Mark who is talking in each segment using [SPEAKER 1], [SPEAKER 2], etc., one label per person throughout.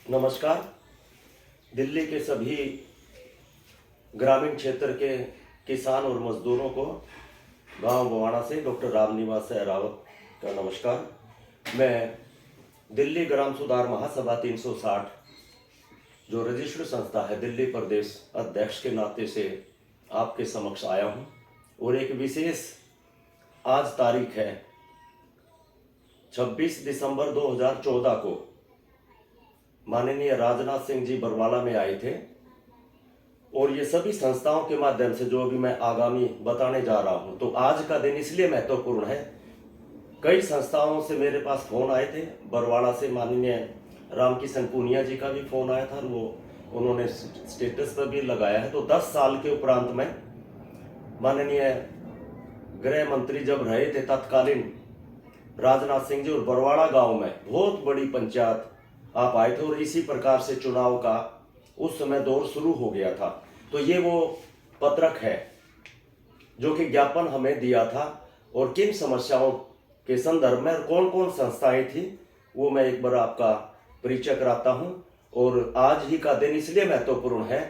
[SPEAKER 1] नमस्कार। दिल्ली के सभी ग्रामीण क्षेत्र के किसान और मजदूरों को गांव बवाना से डॉक्टर रामनिवास रावत का नमस्कार। मैं दिल्ली ग्राम सुधार महासभा 360 जो रजिस्टर्ड संस्था है दिल्ली प्रदेश अध्यक्ष के नाते से आपके समक्ष आया हूं और एक विशेष आज तारीख है 26 दिसंबर 2014 को माननीय राजनाथ सिंह जी बरवाला में आए थे और ये सभी संस्थाओं के माध्यम से जो भी मैं आगामी बताने जा रहा हूं, तो आज का दिन इसलिए महत्वपूर्ण है। कई संस्थाओं से मेरे पास फोन आए थे। बरवाला से माननीय रामकिशन पुनिया जी का भी फोन आया था, वो उन्होंने स्टेटस पर भी लगाया है। तो 10 साल के उपरांत में माननीय गृह मंत्री जब रहे थे तत्कालीन राजनाथ सिंह जी, और बरवाड़ा गांव में बहुत बड़ी पंचायत आप आए थे और इसी प्रकार से चुनाव का उस समय दौर शुरू हो गया था। तो ये वो पत्रक है जो कि ज्ञापन हमें दिया था और किन समस्याओं के संदर्भ में कौन कौन संस्थाएं थी वो मैं एक बार आपका परिचय कराता हूं। और आज ही का दिन इसलिए महत्वपूर्ण है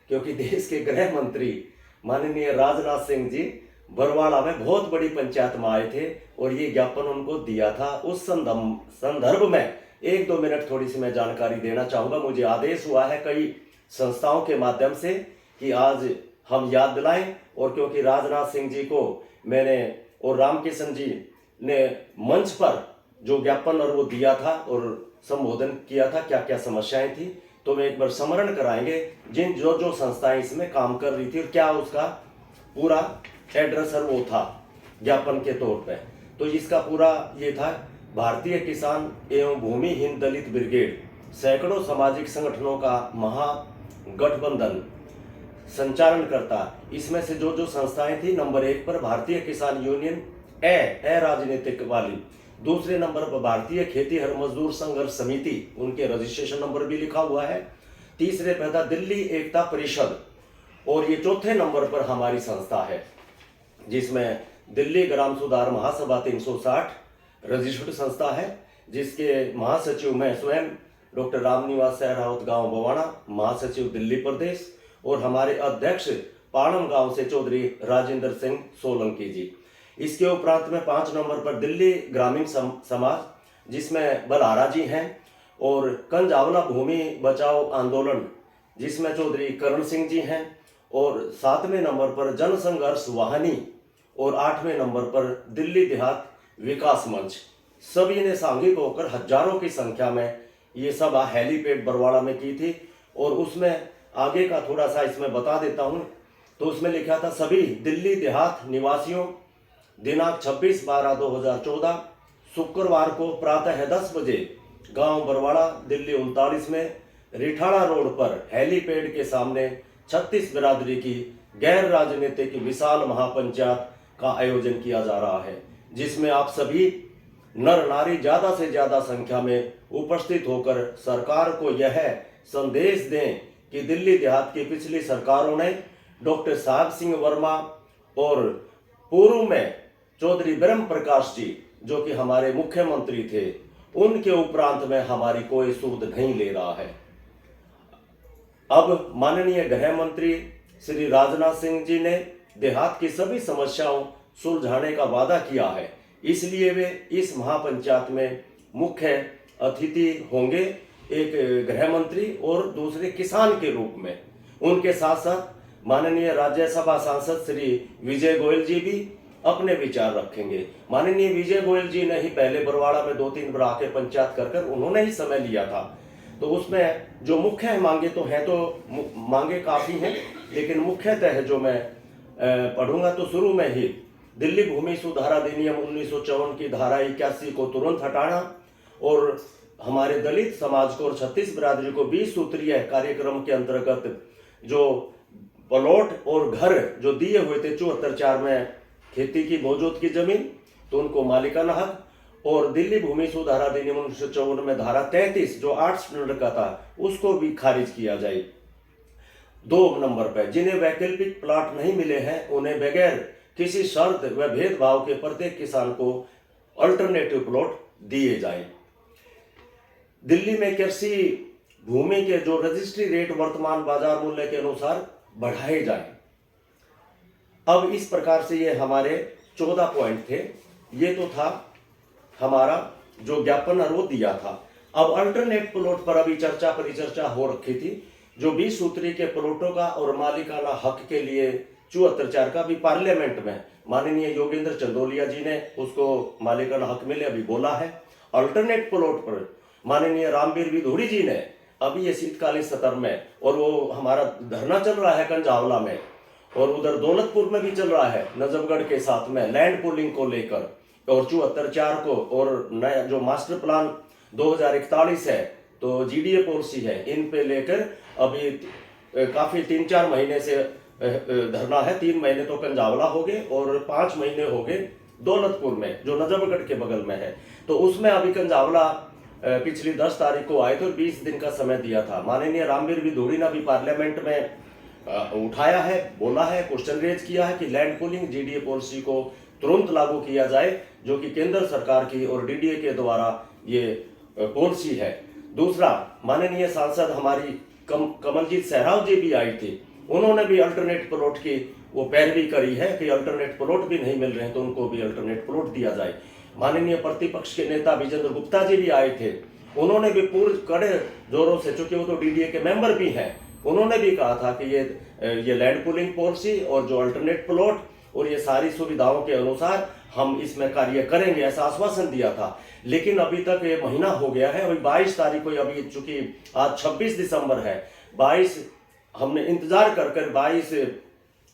[SPEAKER 1] क्योंकि देश के गृह मंत्री माननीय राजनाथ सिंह जी बरवाड़ा में बहुत बड़ी पंचायत में आए थे और ये ज्ञापन उनको दिया था। उस संदर्भ में 1-2 मिनट थोड़ी सी मैं जानकारी देना चाहूँगा। मुझे आदेश हुआ है कई संस्थाओं के माध्यम से कि आज हम याद दिलाएं, और क्योंकि राजनाथ सिंह जी को मैंने और रामकिशन जी ने मंच पर जो ज्ञापन और वो दिया था और संबोधन किया था, क्या क्या समस्याएं थी, तो वे एक बार स्मरण कराएंगे जिन जो संस्थाएं इसमें काम कर रही थी और क्या उसका पूरा एड्रेस और वो था ज्ञापन के तौर पे। तो इसका पूरा ये था, भारतीय किसान एवं भूमिहीन दलित ब्रिगेड सैकड़ों सामाजिक संगठनों का महागठबंधन संचालन करता। इसमें से जो संस्थाएं थी, नंबर 1 पर भारतीय किसान यूनियन राजनीतिक वाली, दूसरे नंबर पर भारतीय खेतीहर मजदूर संघर्ष समिति, उनके रजिस्ट्रेशन नंबर भी लिखा हुआ है, तीसरे पर था दिल्ली एकता परिषद, और ये चौथे नंबर पर हमारी संस्था है जिसमें दिल्ली ग्राम सुधार महासभा 360 रजिस्टर्ड संस्था है, जिसके महासचिव मैं स्वयं डॉक्टर रामनिवास रावत गांव बवाना, महासचिव दिल्ली प्रदेश, और हमारे अध्यक्ष पाणम गांव से चौधरी राजेंद्र सिंह सोलंकी जी। इसके उपरांत में 5 नंबर पर दिल्ली ग्रामीण समाज जिसमें बलहारा जी हैं, और कंजावला भूमि बचाओ आंदोलन जिसमें चौधरी करण सिंह जी हैं, और 7वें नंबर पर जन संघर्ष वाहिनी, और 8वें नंबर पर दिल्ली देहात विकास मंच। सभी ने सांघिक होकर हजारों की संख्या में ये सभा हेलीपैड बरवाड़ा में की थी। और उसमें आगे का थोड़ा सा इसमें बता देता हूँ, तो उसमें लिखा था सभी दिल्ली देहात निवासियों दिनांक 26/12/2014 शुक्रवार को प्रातः 10 बजे गांव बरवाड़ा दिल्ली 39 में रिठाड़ा रोड पर हेलीपैड के सामने 36 बिरादरी की गैर राजनीतिक विशाल महापंचायत का आयोजन किया जा रहा है, जिसमें आप सभी नर नारी ज्यादा से ज्यादा संख्या में उपस्थित होकर सरकार को यह संदेश दें कि दिल्ली देहात की पिछली सरकारों ने डॉक्टर साहब सिंह वर्मा और पूर्व में चौधरी ब्रह्म प्रकाश जी जो कि हमारे मुख्यमंत्री थे, उनके उपरांत में हमारी कोई सूद नहीं ले रहा है। अब माननीय गृह मंत्री श्री राजनाथ सिंह जी ने देहात की सभी समस्याओं सुलझाने का वादा किया है, इसलिए वे इस महापंचायत में मुख्य अतिथि होंगे, एक गृह मंत्री और दूसरे किसान के रूप में। उनके साथ साथ माननीय राज्यसभा सांसद श्री विजय गोयल जी भी अपने विचार रखेंगे। माननीय विजय गोयल जी ने ही पहले बरवाड़ा में 2-3 बार आके पंचायत कर उन्होंने ही समय लिया था। तो उसमें जो मुख्य मांगे तो हैं, तो मांगे काफ़ी हैं, लेकिन मुख्यतः जो मैं पढ़ूंगा तो शुरू में ही दिल्ली भूमि सुधार अधिनियम 1954 की धारा 81 को तुरंत हटाना, और हमारे दलित समाज को और 36 बिरादरी को 20 सूत्रीय कार्यक्रम के अंतर्गत जो प्लॉट और घर जो दिए हुए थे 74/4 में खेती की मौजूद की जमीन, तो उनको मालिकाना हक, और दिल्ली भूमि सुधार अधिनियम 1954 में धारा 33 जो 8 स्टैंडर्ड का था उसको भी खारिज किया जाए। 2 नंबर पर जिन्हें वैकल्पिक प्लाट नहीं मिले हैं उन्हें बगैर किसी शर्त व भेदभाव के प्रत्येक किसान को अल्टरनेटिव प्लॉट दिए जाए। दिल्ली में कृषि भूमि के जो रजिस्ट्री रेट वर्तमान बाजार मूल्य के अनुसार बढ़ाए जाए। अब इस प्रकार से ये हमारे 14 पॉइंट थे। ये तो था हमारा जो ज्ञापन अनुरोध दिया था। अब अल्टरनेट प्लॉट पर अभी चर्चा परिचर्चा हो रखी थी। जो 20 सूत्री के प्लॉटों का और मालिकाना हक के लिए 74 का भी पार्लियामेंट में माननीय योगेंद्र चंदोलिया जी ने उसको मालिकाना हक मिले अभी बोला है। अल्टरनेट प्लॉट पर माननीय रामवीर विधूड़ी जी ने अभी ये शीतकालीन सत्र में, और वो हमारा धरना चल रहा है कंजावला में, और उधर दौलतपुर में भी चल रहा है नजफगढ़ के साथ में लैंड पूलिंग को लेकर, और 74 को, और नया जो मास्टर प्लान 2041 है, तो जीडीए पॉलिसी है, इन पे लेकर अभी काफी 3-4 महीने से धरना है। 3 महीने तो कंजावला हो गए और 5 महीने हो गए दौलतपुर में जो नजफगढ़ के बगल में है। तो उसमें अभी कंजावला पिछली 10 तारीख को आए थे और 20 दिन का समय दिया था। माननीय रामवीर विधूड़ी ने अभी पार्लियामेंट में उठाया है, बोला है, क्वेश्चन रेज किया है कि लैंड पूलिंग जीडीए पॉलिसी को तुरंत लागू किया जाए, जो कि केंद्र सरकार की और डीडीए के द्वारा ये पॉलिसी है। दूसरा, माननीय सांसद हमारी कमलजीत सहराव जी भी आई थी, उन्होंने भी अल्टरनेट प्लॉट की वो पैरवी करी है कि अल्टरनेट प्लॉट भी नहीं मिल रहे हैं तो उनको भी अल्टरनेट प्लॉट दिया जाए। माननीय प्रतिपक्ष के नेता विजेंद्र गुप्ता जी भी आए थे, उन्होंने भी पूरे कड़े जोरों से, चूंकि वो तो डीडीए के मेंबर भी हैं, उन्होंने भी कहा था कि ये लैंड पूलिंग पॉलिसी और जो अल्टरनेट प्लॉट और ये सारी सुविधाओं के अनुसार हम इसमें कार्य करेंगे, ऐसा आश्वासन दिया था। लेकिन अभी तक ये महीना हो गया है, अभी 22 तारीख को, अभी चूंकि आज 26 दिसंबर है, 22 हमने इंतजार कर 22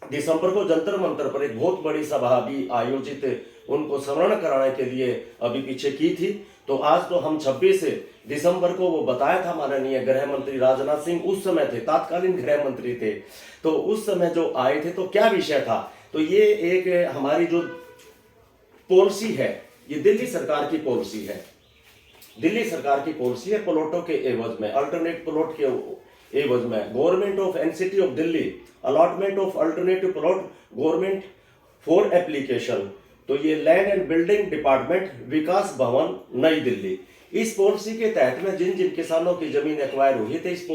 [SPEAKER 1] दिसंबर को जंतर मंतर पर एक बहुत बड़ी सभा भी आयोजित उनको स्मरण कराने के लिए अभी पीछे की थी। तो आज तो हम 26 दिसंबर को वो बताया था, माननीय गृह मंत्री राजनाथ सिंह उस समय थे, तात्कालीन गृह मंत्री थे, तो उस समय जो आए थे तो क्या विषय था, तो ये एक हमारी जो पॉलिसी है, ये दिल्ली सरकार की पॉलिसी है, दिल्ली सरकार की पॉलिसी है। प्लॉटों के एवज में, अल्टरनेट प्लॉट के एवज में, government of NCT of Delhi allotment of alternative plot government for application, तो ये लैंड एंड बिल्डिंग डिपार्टमेंट, विकास भवन, नई दिल्ली। इस पॉलिसी के तहत में जिन जिन किसानों की जमीन एक्वायर हुई थी, इस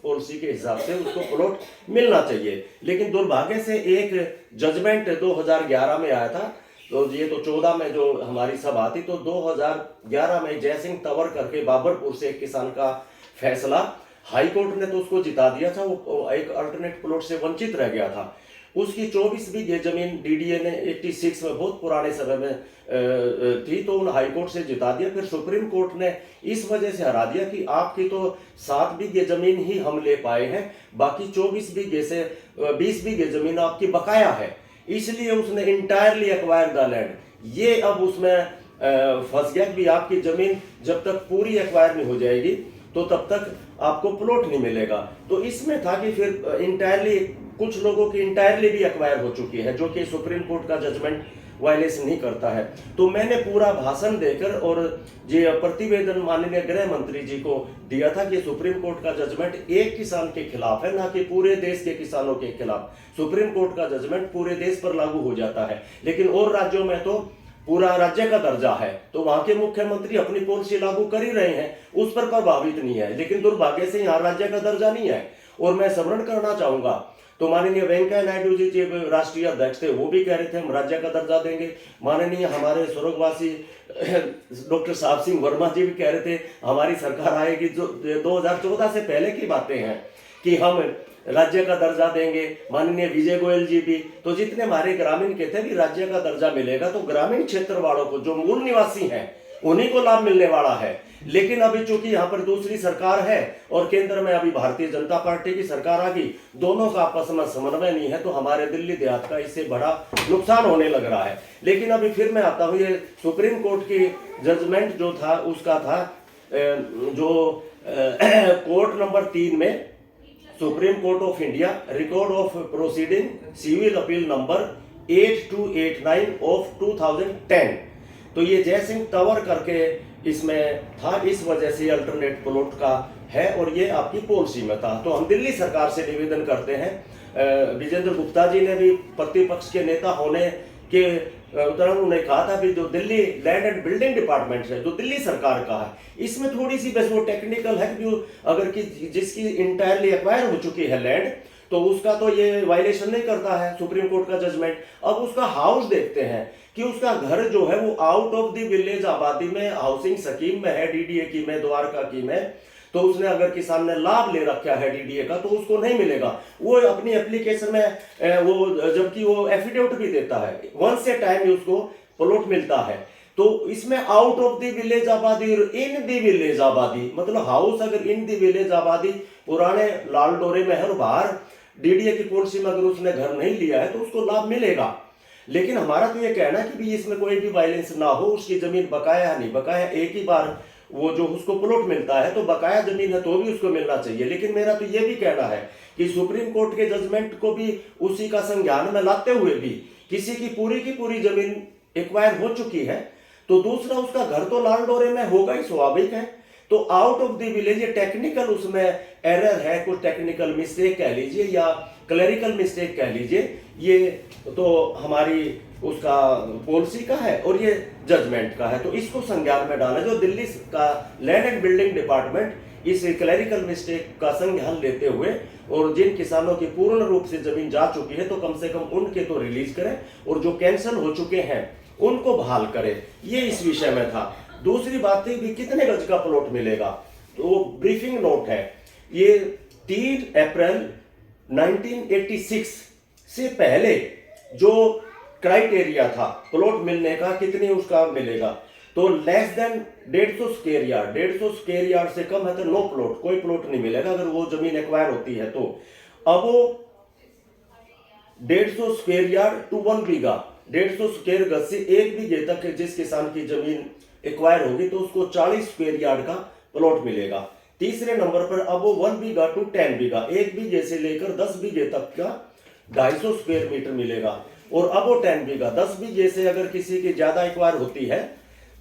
[SPEAKER 1] पॉलिसी के हिसाब से उसको प्लॉट मिलना चाहिए। लेकिन दुर्भाग्य से एक जजमेंट 2011 में आया था, तो ये तो 14 में जो हमारी सभा थी, तो 2011 में जयसिंह तंवर करके बाबरपुर से एक किसान का फैसला, हाई कोर्ट ने तो उसको जिता दिया था, वो एक अल्टरनेट प्लॉट से वंचित रह गया था। उसकी 24 बीघे जमीन डीडीए ने 86 में, बहुत पुराने समय में थी, तो उन हाई कोर्ट से जिता दिया। फिर सुप्रीम कोर्ट ने इस वजह से हरा दिया कि आपकी तो 7 बीघे जमीन ही हम ले पाए हैं, बाकी 24 बीघे से 20 बीघे जमीन आपकी बकाया है, इसलिए उसने इंटायरली एक्वायर द लैंड। ये अब उसमें फंस गया कि आपकी जमीन जब तक पूरी एक्वायर नहीं हो जाएगी तो तब तक आपको प्लॉट नहीं मिलेगा। तो इसमें था कि फिर इंटायरली, कुछ लोगों की इंटायरली भी एक्वायर हो चुकी है, जो कि सुप्रीम कोर्ट का जजमेंट वायलेशन नहीं करता है। तो मैंने पूरा भाषण देकर और ये प्रतिवेदन माननीय गृह मंत्री जी को दिया था कि सुप्रीम कोर्ट का जजमेंट एक किसान के खिलाफ है, ना कि पूरे देश के किसानों के खिलाफ। सुप्रीम कोर्ट का जजमेंट पूरे देश पर लागू हो जाता है, लेकिन और राज्यों में तो पूरा राज्य का दर्जा है, तो वहां के मुख्यमंत्री अपनी पॉलिसी लागू कर ही रहे हैं, उस पर प्रभावित नहीं है। लेकिन दुर्भाग्य से यहाँ राज्य का दर्जा नहीं है। और मैं स्मरण करना चाहूंगा, तो माननीय वेंकैया नायडू जी जो राष्ट्रीय अध्यक्ष थे, वो भी कह रहे थे हम राज्य का दर्जा देंगे। माननीय हमारे स्वर्गवासी डॉक्टर साहब सिंह वर्मा जी भी कह रहे थे हमारी सरकार आएगी, जो 2014 से पहले की बातें हैं, कि हम राज्य का दर्जा देंगे। माननीय विजय गोयल जी भी, तो जितने हमारे ग्रामीण के थे भी राज्य का दर्जा मिलेगा, तो ग्रामीण क्षेत्र वालों को, जो मूल निवासी हैं, उन्हीं को लाभ मिलने वाला है। लेकिन अभी चूंकि यहाँ पर दूसरी सरकार है और केंद्र में अभी भारतीय जनता पार्टी की सरकार आ गई, दोनों का आपस में समन्वय नहीं है, तो हमारे दिल्ली देहात का इससे बड़ा नुकसान होने लग रहा है। लेकिन अभी फिर मैं आता हूँ, ये सुप्रीम कोर्ट की जजमेंट जो था उसका था, जो कोर्ट नंबर 3 में, supreme court of India record of proceeding civil appeal number 8289 of 2010, तो ये जयसिंह तंवर करके इसमें था, इस वजह से अल्टरनेट प्लॉट का है और ये आपकी पॉलिसी में था। तो हम दिल्ली सरकार से निवेदन करते हैं, विजेंद्र गुप्ता जी ने भी प्रतिपक्ष के नेता होने के उदाहरण उन्होंने कहा था भी जो Delhi land and building department है जो दिल्ली सरकार का है, इसमें थोड़ी सी बस वो टेक्निकल है कि अगर कि जिसकी इंटायरली एक्वायर हो चुकी है लैंड, तो उसका तो ये वायलेशन नहीं करता है सुप्रीम कोर्ट का जजमेंट। अब उसका हाउस देखते हैं कि उसका घर जो है वो आउट ऑफ द विलेज आबादी में हाउसिंग स्कीम में है, डीडीए की में, द्वारका की में, तो उसने अगर किसान ने लाभ ले रखा है डीडीए का तो उसको नहीं मिलेगा। वो अपनी एप्लीकेशन में वो जबकि वो एफिडेविट भी देता है, वंस ए टाइम उसको प्लॉट मिलता है। तो इसमें आउट ऑफ द विलेज आबादी और इन द विलेज आबादी, मतलब हाउस अगर इन द विलेज आबादी पुराने लाल डोरे में है और बाहर डीडीए की पॉलिसी में अगर उसने घर नहीं लिया है तो उसको लाभ मिलेगा। लेकिन हमारा तो ये कहना है कि भी इसमें कोई भी वायलेंस ना हो, उसकी जमीन बकाया है नहीं बकाया, एक ही बार वो जो उसको प्लॉट मिलता है तो बकाया जमीन है तो भी उसको मिलना चाहिए। लेकिन मेरा तो ये भी कहना है कि सुप्रीम कोर्ट के जजमेंट को भी उसी का संज्ञान में लाते हुए भी किसी की पूरी जमीन एक्वायर हो चुकी है तो दूसरा उसका घर तो लाल डोरे में होगा ही, स्वाभाविक है। तो आउट ऑफ द विलेज ये टेक्निकल उसमें एरर है, कुछ टेक्निकल मिस्टेक कह लीजिए या क्लरिकल मिस्टेक कह लीजिए, ये तो हमारी उसका पॉलिसी का है और ये जजमेंट का है, तो इसको संज्ञान में डाला। जो दिल्ली का लैंड एंड बिल्डिंग डिपार्टमेंट इस क्लरिकल मिस्टेक का संज्ञान लेते हुए और जिन किसानों की पूर्ण रूप से जमीन जा चुकी है तो कम से कम उनके तो रिलीज करें और जो कैंसिल हो चुके हैं उनको बहाल करें, ये इस विषय में था। दूसरी बात थी कि कितने गज का प्लॉट मिलेगा, तो ब्रीफिंग नोट है ये 3 अप्रैल 1986 से पहले जो क्राइटेरिया था प्लॉट मिलने का कितनी उसका मिलेगा, तो less than 150 square yard, 150 square yard से कम है तो नो प्लॉट, कोई प्लॉट नहीं मिलेगा अगर वो जमीन एक्वायर होती है तो। अब वो 150 square yard to 1 bigha, 150 square गज से 1 बीघे तक जिस किसान की जमीन एक्वायर होगी तो उसको 40 स्क्वायर यार्ड का प्लॉट मिलेगा। तीसरे नंबर पर अब वो 1 बीघा टू 10 बीघा, 1 बीघे से लेकर 10 बीघे तक का 250 स्क्वायर मीटर मिलेगा। और अब वो 10 बीघा, 10 बीघे से अगर किसी की ज्यादा एक्वायर होती है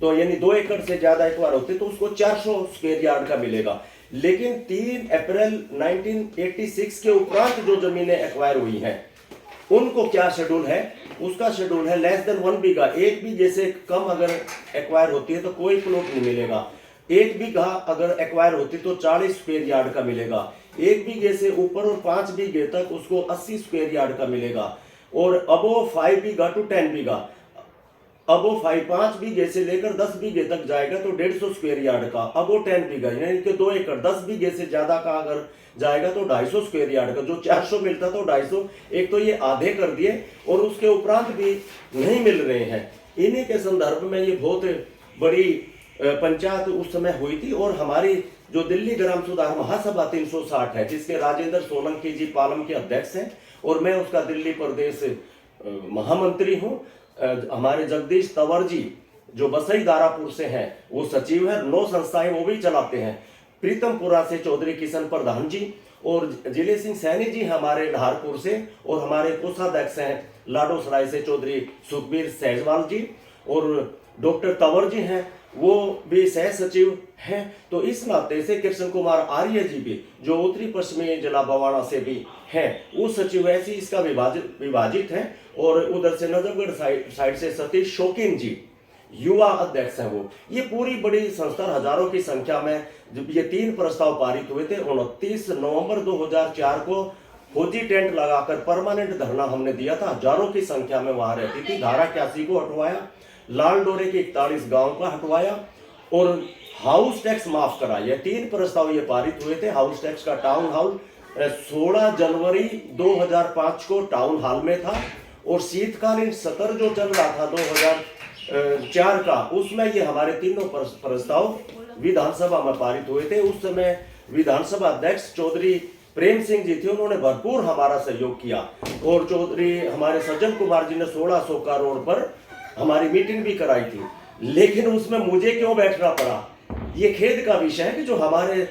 [SPEAKER 1] तो यानी 2 एकड़ से ज्यादा एक्वायर होती है तो उसको 400 स्क्वायर यार्ड का मिलेगा। लेकिन 3 अप्रैल 1986 के उपरांत जो जमीनें एक्वायर हुई हैं उनको क्या शेड्यूल है, उसका शेड्यूल है लेस देन 1 बीघा, 1 बीघे से कम अगर एक्वायर होती है तो कोई प्लॉट नहीं मिलेगा। 1 बीघा अगर एक्वायर होती तो 40 स्क्वायर यार्ड का मिलेगा, 1 बीघे से ऊपर और 5 बीघे तक उसको 80 स्क्वायर यार्ड का मिलेगा। और अबो 5 बीघा टू 10 बीघा, अब वो 5 बीघे से लेकर 10 बीघे तक जाएगा तो 150 स्क्वायर यार्ड का। अब वो 10 बीघा यानी कि 2 एकड़, 10 बीघे से ज्यादा का अगर जाएगा तो 250 स्क्वायर यार्ड का, जो 400 मिलता तो 250, एक तो ये आधे कर दिए और उसके उपरांत भी नहीं मिल रहे हैं। इन्हीं के संदर्भ में ये बहुत बड़ी पंचायत उस समय हुई थी और हमारी जो दिल्ली ग्राम सुधार महासभा 360 है जिसके राजेंद्र सोलंकी जी पालम के अध्यक्ष हैं और मैं उसका दिल्ली प्रदेश महामंत्री हूँ। हमारे जगदीश तंवर जी जो बसई दारापुर से हैं वो सचिव है, 9 संस्थाएं वो भी चलाते हैं। प्रीतमपुरा से चौधरी किशन प्रधान जी और जिले सिंह सैनी जी हमारे नाहरपुर से, और हमारे कोषाध्यक्ष हैं लाडो सराय से चौधरी सुखबीर सहजवाल जी, और डॉक्टर तंवर जी हैं वो भी सह सचिव हैं। तो इस नाते से कृष्ण कुमार आर्य जी भी जो उत्तरी पश्चिमी जिला बवाड़ा से भी हैं वो सचिव ऐसी इसका विभाजित है। और उधर से नजफगढ़ साइड से सतीश शौकीन जी युवा अध्यक्ष हैं वो। ये पूरी बड़ी संस्था हजारों की संख्या में जब ये 3 प्रस्ताव पारित हुए थे 29 नवंबर 2004 को फौजी टेंट लगाकर परमानेंट धरना हमने दिया था, हजारों की संख्या में वहां रहती थी। धारा 81 को हटवाया, लाल डोरे के 41 गांव का हटवाया और हाउस टैक्स माफ कराया। 3 प्रस्ताव ये पारित हुए थे। हाउस टैक्स का टाउन हॉल 16 जनवरी 2005 को टाउन हॉल में था और शीतकालीन सत्र जो चल रहा था 2004 का उसमें ये हमारे तीनों प्रस्ताव विधानसभा में पारित हुए थे। उस समय विधानसभा अध्यक्ष चौधरी प्रेम सिंह जी थे, उन्होंने भरपूर हमारा सहयोग किया और चौधरी हमारे सज्जन कुमार जी ने 1600 करोड़ पर हमारी मीटिंग भी कराई थी। लेकिन उसमें मुझे क्यों बैठना पड़ा, ये खेद का विषय है कि जो हमारे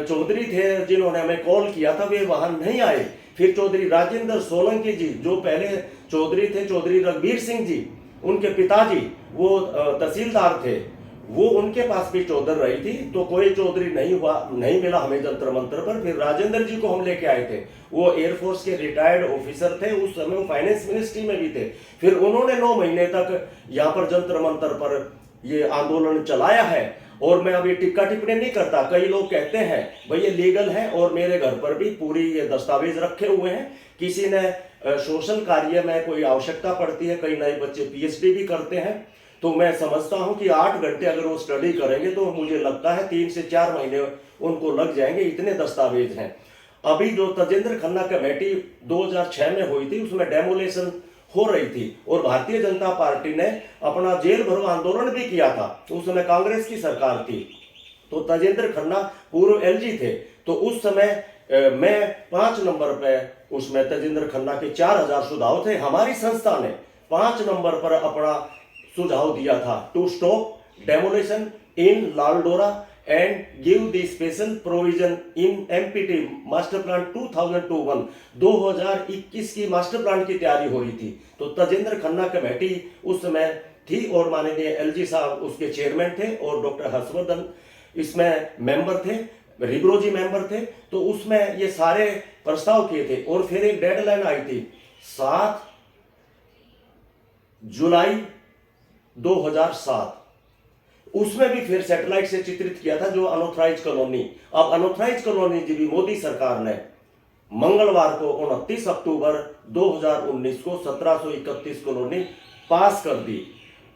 [SPEAKER 1] चौधरी थे जिन्होंने हमें कॉल किया था वे वहां नहीं आए। फिर चौधरी राजेंद्र सोलंकी जी जो पहले चौधरी थे, चौधरी रघुवीर सिंह जी उनके पिताजी वो तहसीलदार थे, वो उनके पास भी चौधर रही थी, तो कोई चौधरी नहीं मिला हमें जंतर मंतर पर। फिर राजेंद्र जी को हम लेके आए थे, वो एयरफोर्स के रिटायर्ड ऑफिसर थे, उस समय वो फाइनेंस मिनिस्ट्री में भी थे। फिर उन्होंने 9 महीने तक यहाँ पर जंतर मंतर पर ये आंदोलन चलाया है। और मैं अभी टिक्का टिप्पणी नहीं करता, कई लोग कहते हैं भाई ये लीगल है, और मेरे घर पर भी पूरी ये दस्तावेज रखे हुए हैं। किसी ने सोशल कार्य में कोई आवश्यकता पड़ती है, कई नए बच्चे पीएचडी भी करते हैं, तो मैं समझता हूं कि 8 घंटे अगर वो स्टडी करेंगे तो मुझे लगता है 3 से 4 महीने उनको लग जाएंगे, इतने दस्तावेज हैं। अभी जो तजेंद्र खन्ना कमेटी 2006 में हुई थी, उसमें डेमोलेशन हो रही थी, और भारतीय जनता पार्टी ने अपना जेल भरो आंदोलन भी किया था। उस समय कांग्रेस की सरकार थी, तो तजेंद्र खन्ना पूर्व एलजी थे। तो उस समय मैं 5 नंबर पे उसमें तजेंद्र खन्ना के 4000 सुझाव थे। हमारी संस्था ने 5 नंबर पर अपना सुझाव दिया था, to stop demolition in Lal Dora and give the special provision in MPT master plan 2021। 2021 की मास्टर प्लान की तैयारी हो रही थी, तो तजेंद्र खन्ना कमेटी उस समय थी, और माननीय एलजी साहब उसके चेयरमैन थे, और डॉक्टर हर्षवर्धन इसमें मेंबर थे, रिब्रो जी मेंबर थे। तो उसमें ये सारे प्रस्ताव किए थे, और फिर एक डेडलाइन आई थी 7 जुलाई 2007, उसमें भी फिर सैटेलाइट से चित्रित किया था जो अनऑथराइज कॉलोनी। अब अनऑथराइज कॉलोनी जी भी मोदी सरकार ने मंगलवार को 29 अक्टूबर 2019 को 1731 कॉलोनी पास कर दी,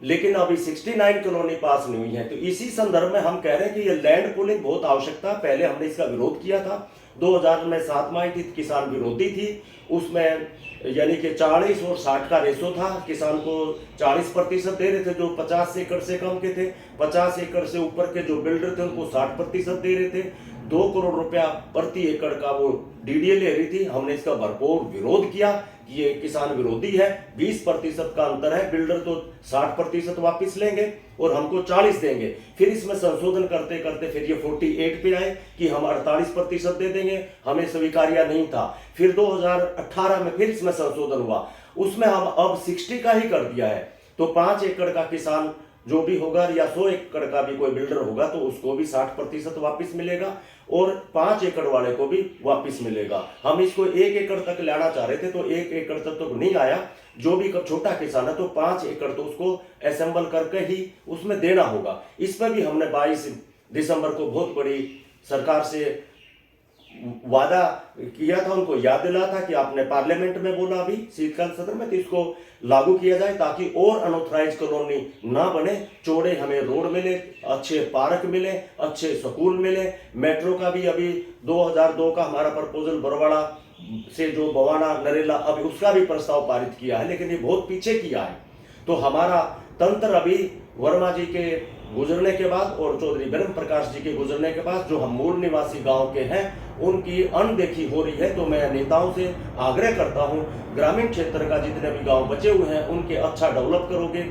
[SPEAKER 1] लेकिन अभी 69 कॉलोनी पास नहीं हुई है। तो इसी संदर्भ में हम कह रहे हैं कि ये लैंड पूलिंग बहुत आवश्यकता। पहले हमने इसका विरोध किया था, 2007 में आई थी, किसान विरोधी थी, उसमें यानी कि 40 और 60 का रेशो था। किसान को 40% दे रहे थे जो 50 एकड़ से कम के थे, 50 एकड़ से ऊपर के जो बिल्डर थे उनको 60% दे रहे थे। 2 करोड़ रुपया प्रति एकड़ का वो डीडीए ले रही थी। हमने इसका भरपूर विरोध किया कि ये किसान विरोधी है, 20% का अंतर है, बिल्डर तो 60% वापस लेंगे और हमको 40 देंगे। फिर इसमें संशोधन करते करते फिर ये 48 पे आए कि हम 48% दे देंगे, हमें स्वीकार्य नहीं था। फिर 2018 में फिर इसमें संशोधन हुआ, उसमें हम अब 60 का ही कर दिया है। तो 5 एकड़ का किसान जो भी होगा या 100 एकड़ का भी कोई बिल्डर होगा तो उसको भी 60% वापस मिलेगा, और 5 एकड़ वाले को भी वापस मिलेगा। हम इसको 1 एकड़ तक लाना चाह रहे थे, तो 1 एकड़ तक तो नहीं आया। जो भी छोटा किसान है तो 5 एकड़ तो उसको असेंबल करके ही उसमें देना होगा। इसमें भी हमने 22 दिसंबर को बहुत बड़ी सरकार से वादा किया था, उनको याद दिला था कि आपने पार्लियामेंट में बोला अभी शीतकाल सत्र में, तो इसको लागू किया जाए ताकि और अनऑथराइज कॉलोनी ना बने। चौड़े हमें रोड मिले, अच्छे पार्क मिले, अच्छे स्कूल मिले। मेट्रो का भी अभी 2002 का हमारा प्रपोजल बरवाड़ा से जो बवाना नरेला, अभी उसका भी प्रस्ताव पारित किया है, लेकिन ये बहुत पीछे किया है। तो हमारा तंत्र अभी वर्मा जी के गुजरने के बाद और चौधरी ब्रह्म प्रकाश जी के गुजरने के बाद जो हम मूल निवासी गांव के हैं उनकी अनदेखी हो रही है। तो मैं नेताओं से आग्रह करता हूं, ग्रामीण क्षेत्र का जितने भी गांव बचे हुए हैं उनके अच्छा डेवलप करोगे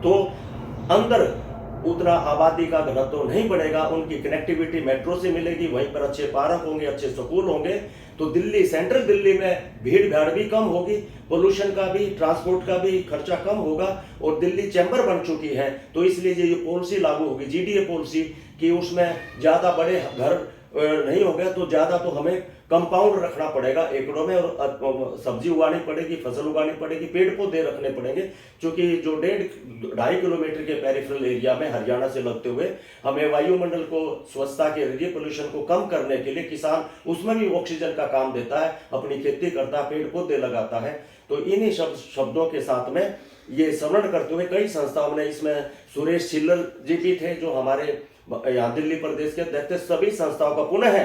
[SPEAKER 1] तो अंदर उतना आबादी का घनत्व नहीं बढ़ेगा, उनकी कनेक्टिविटी मेट्रो से मिलेगी, वहीं पर अच्छे पार्क होंगे, अच्छे स्कूल होंगे, तो दिल्ली, सेंट्रल दिल्ली में भीड़ भाड़ भी कम होगी, पोल्यूशन का भी, ट्रांसपोर्ट का भी खर्चा कम होगा। और दिल्ली चैम्बर बन चुकी है, तो इसलिए ये पॉलिसी लागू होगी, जीडीए पॉलिसी, कि उसमें ज्यादा बड़े घर नहीं हो गया तो ज्यादा तो हमें कंपाउंड रखना पड़ेगा एकड़ों में, और सब्जी उगानी पड़ेगी, फसल उगानी पड़ेगी, पेड़ पौधे रखने पड़ेंगे, क्योंकि जो 1.5-2.5 किलोमीटर के पेरिफेरल एरिया में हरियाणा से लगते हुए हमें वायुमंडल को स्वच्छता के जरिए पोल्यूशन को कम करने के लिए किसान उसमें भी ऑक्सीजन का काम देता है, अपनी खेती करता है, पेड़ पौधे लगाता है। तो इन्हीं शब्दों के साथ में ये स्मरण करते हुए कई संस्थाओं ने, इसमें सुरेश छिल्लर जी भी थे जो हमारे यहाँ दिल्ली प्रदेश के अध्यक्ष, सभी संस्थाओं का पुनः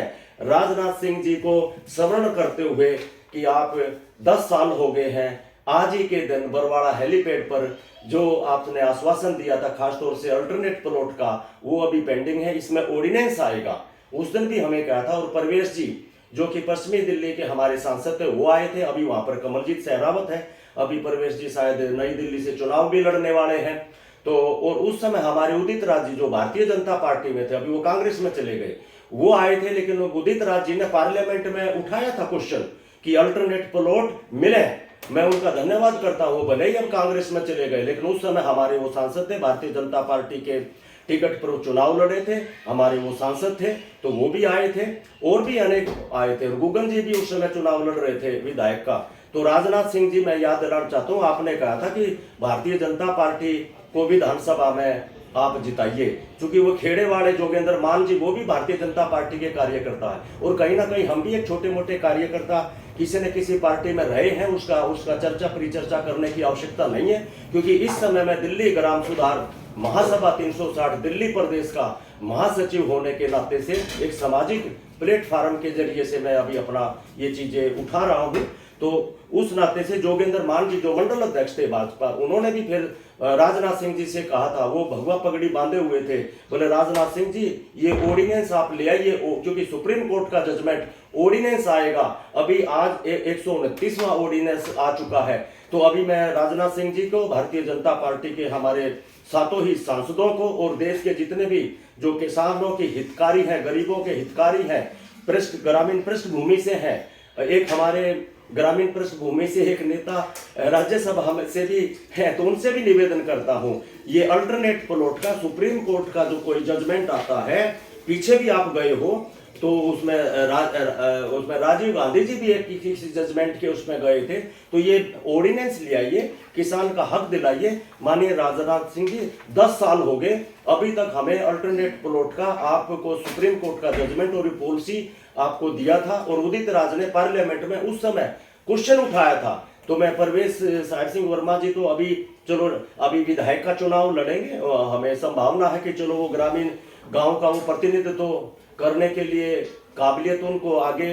[SPEAKER 1] राजनाथ सिंह जी को स्मरण करते हुए कि आप 10 साल हो गए हैं आज ही के दिन बरवाड़ा हेलीपैड पर जो आपने आश्वासन दिया था खासतौर से अल्टरनेट प्लॉट का, वो अभी पेंडिंग है, इसमें ऑर्डिनेंस आएगा। उस दिन भी हमें कहा था, और परवेश जी जो कि पश्चिमी दिल्ली के हमारे सांसद थे वो आए थे, अभी वहां पर कमलजीत सहरावत है, अभी परवेश जी शायद नई दिल्ली से चुनाव भी लड़ने वाले हैं। तो और उस समय हमारे उदित राज जी जो भारतीय जनता पार्टी में थे, अभी वो कांग्रेस में चले गए, वो आए थे, लेकिन उदित राज जी ने पार्लियामेंट में उठाया था क्वेश्चन कि अल्टरनेट प्लॉट मिले। मैं उनका धन्यवाद करता हूं, भले ही अब कांग्रेस में चले गए, लेकिन उस समय हमारे वो सांसद थे, भारतीय जनता पार्टी के टिकट पर वो चुनाव लड़े थे, हमारे वो सांसद थे तो वो भी आए थे, और भी अनेक आए थे। गुगन जी भी उस समय चुनाव लड़ रहे थे विधायक का। तो राजनाथ सिंह जी, मैं याद दिलाना चाहता हूँ, आपने कहा था कि भारतीय जनता पार्टी को विधानसभा में आप जिताइए, क्योंकि वो खेड़े वाले जोगेंद्र मान जी वो भी भारतीय जनता पार्टी के कार्यकर्ता है, और कहीं ना कहीं हम भी एक छोटे मोटे कार्यकर्ता किसी न किसी पार्टी में रहे हैं, उसका चर्चा परिचर्चा करने की आवश्यकता नहीं है, क्योंकि इस समय मैं दिल्ली ग्राम सुधार महासभा 360 दिल्ली प्रदेश का महासचिव होने के नाते से एक सामाजिक प्लेटफॉर्म के जरिए से मैं अभी अपना ये चीजें उठा रहा हूँ। तो उस नाते से जोगेंद्र मान जी जो मंडल अध्यक्ष थे भाजपा, उन्होंने भी फिर राजनाथ सिंह जी से कहा था, वो भगवा पगड़ी बांधे हुए थे, बोले राजनाथ सिंह जी ये ऑर्डिनेंस आप ले आइए, क्योंकि सुप्रीम कोर्ट का जजमेंट ऑर्डिनेंस आएगा। अभी आज 129वां ऑर्डिनेंस आ चुका है। तो अभी मैं राजनाथ सिंह जी को, भारतीय जनता पार्टी के हमारे सातों ही सांसदों को, और देश के जितने भी जो किसानों के हितकारी हैं, गरीबों के हितकारी हैं, ग्रामीण पृष्ठभूमि से हैं, एक हमारे ग्रामीण पृष्ठभूमि से एक नेता राज्यसभा में से भी है, तो उनसे भी निवेदन करता हूं, ये अल्टरनेट प्लॉट का सुप्रीम कोर्ट का जो कोई जजमेंट आता है, पीछे भी आप गए हो तो उसमें राजीव गांधी जी भी एक किसी जजमेंट के उसमें गए थे, तो ये ऑर्डिनेंस ले आइए, किसान का हक दिलाइए। माननीय राजनाथ सिंह जी 10 साल हो गए, अभी तक हमें अल्टरनेट प्लॉट का आपको सुप्रीम कोर्ट का जजमेंट और पॉलिसी आपको दिया था, और उदित राज ने पार्लियामेंट में उस समय क्वेश्चन उठाया था। तो मैं परवेश साहिब सिंह वर्मा जी तो अभी चलो अभी विधायक का चुनाव लड़ेंगे, हमें संभावना है कि चलो वो ग्रामीण गांव का वो प्रतिनिधित्व तो करने के लिए काबिलियत उनको आगे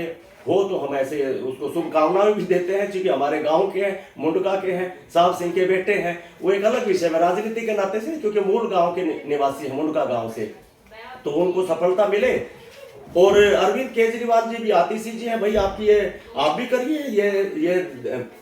[SPEAKER 1] हो, तो हम ऐसे उसको शुभकामनाएं भी देते हैं, क्योंकि हमारे गांव के हैं, मुंडका के हैं, साहब सिंह के बेटे हैं, वो एक अलग विषय में राजनीति के नाते से, क्योंकि मूल गांव के निवासी हैं, मुंडका गांव से, तो उनको सफलता मिले। और अरविंद केजरीवाल जी भी आतिशी जी हैं, भाई आपकी ये आप भी करिए, ये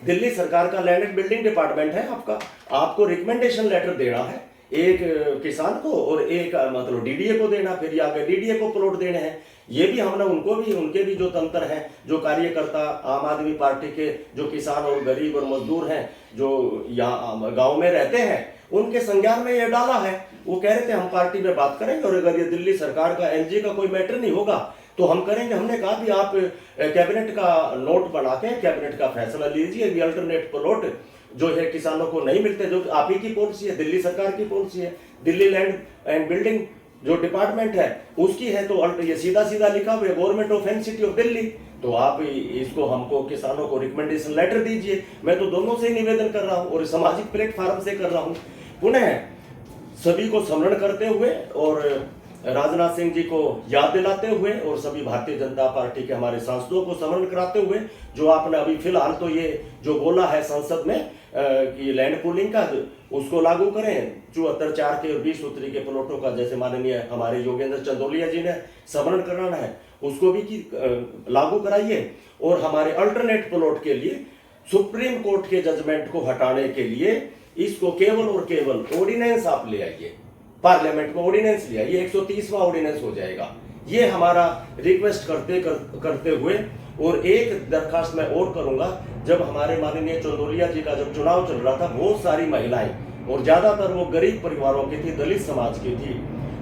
[SPEAKER 1] दिल्ली सरकार का लैंड एंड बिल्डिंग डिपार्टमेंट है आपका, आपको रिकमेंडेशन लेटर देना है एक किसान को और एक मतलब डीडीए को देना, फिर या डीडीए को प्लॉट देने हैं। ये भी हमने उनके भी जो तंत्र हैं, जो कार्यकर्ता आम आदमी पार्टी के जो किसान और गरीब और मजदूर हैं जो यहाँ गांव में रहते हैं, उनके संज्ञान में ये डाला है। वो कह रहे थे हम पार्टी में बात करेंगे, और अगर ये दिल्ली सरकार का एनजी का कोई मैटर नहीं होगा तो हम करेंगे। हमने कहा भी आप कैबिनेट का नोट बना के कैबिनेट का फैसला लीजिए, अल्टरनेट प्लॉट जो है किसानों को नहीं मिलते, जो आप ही की पॉलिसी है, दिल्ली सरकार की पॉलिसी है, दिल्ली लैंड एंड बिल्डिंग जो डिपार्टमेंट है उसकी है, तो ये सीधा सीधा लिखा हुआ है government of city of Delhi. तो आप इसको हमको किसानों को रिकमेंडेशन लेटर दीजिए। मैं तो दोनों से निवेदन कर रहा हूँ और सामाजिक प्लेटफॉर्म से कर रहा हूँ। पुनः सभी को स्मरण करते हुए और राजनाथ सिंह जी को याद दिलाते हुए और सभी भारतीय जनता पार्टी के हमारे सांसदों को स्मरण कराते हुए, जो आपने अभी फिलहाल तो ये जो बोला है संसद में कि लैंड पूलिंग का, उसको लागू करें 74 के और 20 सूत्री के प्लॉटों का, जैसे माननीय हमारे योगेंद्र चंदोलिया जी ने स्मरण कराना है, उसको भी लागू कराइए। और हमारे अल्टरनेट प्लॉट के लिए सुप्रीम कोर्ट के जजमेंट को हटाने के लिए इसको केवल और केवल ऑर्डिनेंस आप ले आइए, पार्लियामेंट में ऑर्डिनेंस लिया, ये 130वां ऑर्डिनेंस हो जाएगा। ये हमारा रिक्वेस्ट करते हुए, और एक दरखास्त मैं और करूंगा, जब हमारे माननीय चंदोलिया जी का जब चुनाव चल रहा था, बहुत सारी महिलाएं और ज्यादातर वो गरीब परिवारों की थी, दलित समाज की थी,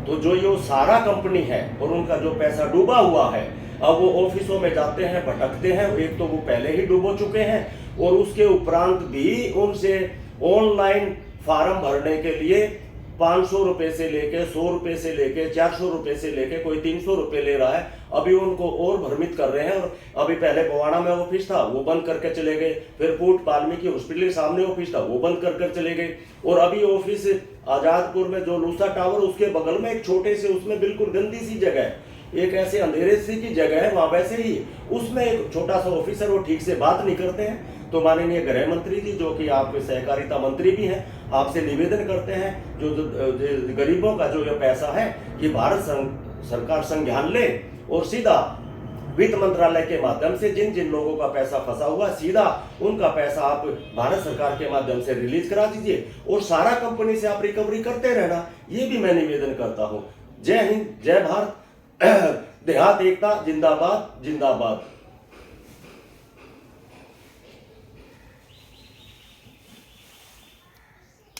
[SPEAKER 1] तो जो ये सारा कंपनी है और उनका जो पैसा डूबा हुआ है, अब वो ऑफिसों में जाते हैं, भटकते हैं। एक तो वो पहले ही डूबो चुके हैं, और उसके उपरांत भी उनसे ऑनलाइन फॉर्म भरने के लिए 500 रुपए से लेके 100 रुपए से लेके 400 रुपए से लेके कोई 300 रुपए ले रहा है। अभी उनको और भ्रमित कर रहे हैं। और अभी पहले बवाड़ा में ऑफिस था, वो बंद करके चले गए। फिर पूट वाल्मीकि हॉस्पिटल के सामने ऑफिस था, वो बंद कर चले गए। और अभी ऑफिस आजादपुर में जो लूसा टावर, उसके बगल में एक छोटे से, उसमें बिल्कुल गंदी सी जगह है, एक ऐसे अंधेरे सी की जगह है, वहां वैसे ही उसमें एक छोटा सा ऑफिसर, वो ठीक से बात नहीं करते हैं। तो माननीय गृह मंत्री जी, जो कि आपके सहकारिता मंत्री भी हैं, आपसे निवेदन करते हैं, जो गरीबों का जो ये पैसा है, ये भारत सरकार संज्ञान ले और सीधा वित्त मंत्रालय के माध्यम से जिन जिन लोगों का पैसा फंसा हुआ, सीधा उनका पैसा आप भारत सरकार के माध्यम से रिलीज करा दीजिए, और सारा कंपनी से आप रिकवरी करते रहना। ये भी मैं निवेदन करता हूँ। जय हिंद, जय भारत, देहात एकता जिंदाबाद जिंदाबाद।